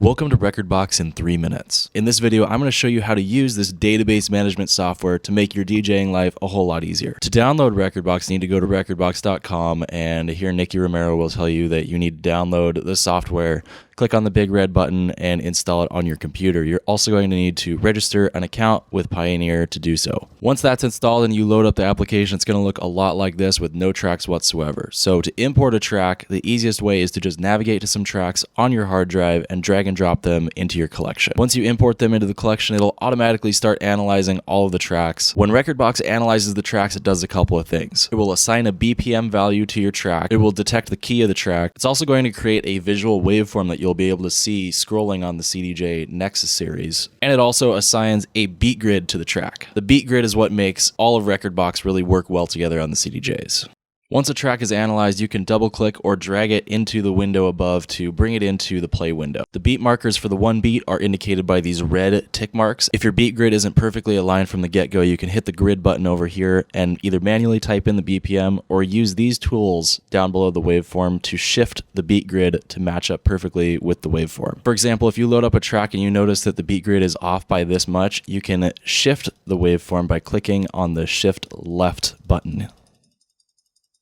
Welcome to Rekordbox in 3 minutes. In this video, I'm going to show you how to use this database management software to make your DJing life a whole lot easier. To download Rekordbox, you need to go to rekordbox.com, and here Nicky Romero will tell you that you need to download the software, click on the big red button, and install it on your computer. You're also going to need to register an account with Pioneer to do so. Once that's installed and you load up the application, it's going to look a lot like this with no tracks whatsoever. So to import a track, the easiest way is to just navigate to some tracks on your hard drive and drag and drop them into your collection. Once you import them into the collection, it'll automatically start analyzing all of the tracks. When Rekordbox analyzes the tracks, it does a couple of things. It will assign a BPM value to your track. It will detect the key of the track. It's also going to create a visual waveform that you'll be able to see scrolling on the CDJ Nexus series. And it also assigns a beat grid to the track. The beat grid is what makes all of Rekordbox really work well together on the CDJs. Once a track is analyzed, you can double click or drag it into the window above to bring it into the play window. The beat markers for the one beat are indicated by these red tick marks. If your beat grid isn't perfectly aligned from the get-go, you can hit the grid button over here and either manually type in the BPM or use these tools down below the waveform to shift the beat grid to match up perfectly with the waveform. For example, if you load up a track and you notice that the beat grid is off by this much, you can shift the waveform by clicking on the shift left button.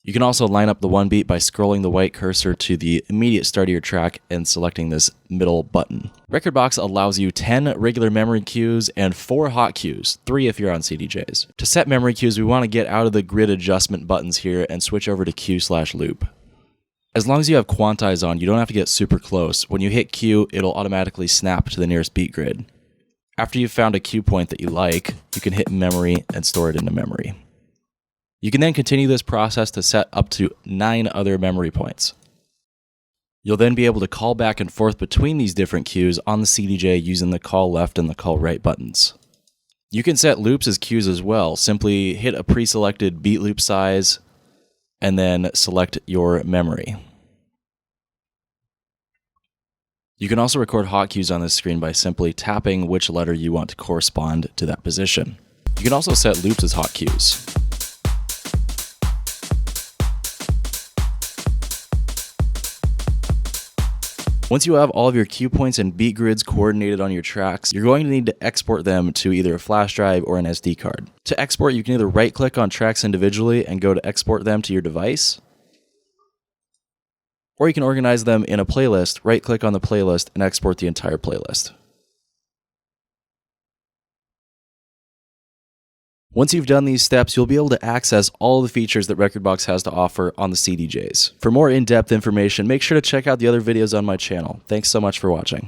You can also line up the one beat by scrolling the white cursor to the immediate start of your track and selecting this middle button. Rekordbox allows you 10 regular memory cues and 4 hot cues, 3 if you're on CDJs. To set memory cues, we want to get out of the grid adjustment buttons here and switch over to cue/loop. As long as you have quantize on, you don't have to get super close. When you hit cue, it'll automatically snap to the nearest beat grid. After you've found a cue point that you like, you can hit memory and store it into memory. You can then continue this process to set up to 9 other memory points. You'll then be able to call back and forth between these different cues on the CDJ using the call left and the call right buttons. You can set loops as cues as well. Simply hit a pre-selected beat loop size and then select your memory. You can also record hot cues on this screen by simply tapping which letter you want to correspond to that position. You can also set loops as hot cues. Once you have all of your cue points and beat grids coordinated on your tracks, you're going to need to export them to either a flash drive or an SD card. To export, you can either right-click on tracks individually and go to export them to your device, or you can organize them in a playlist, right-click on the playlist, and export the entire playlist. Once you've done these steps, you'll be able to access all the features that Rekordbox has to offer on the CDJs. For more in-depth information, make sure to check out the other videos on my channel. Thanks so much for watching.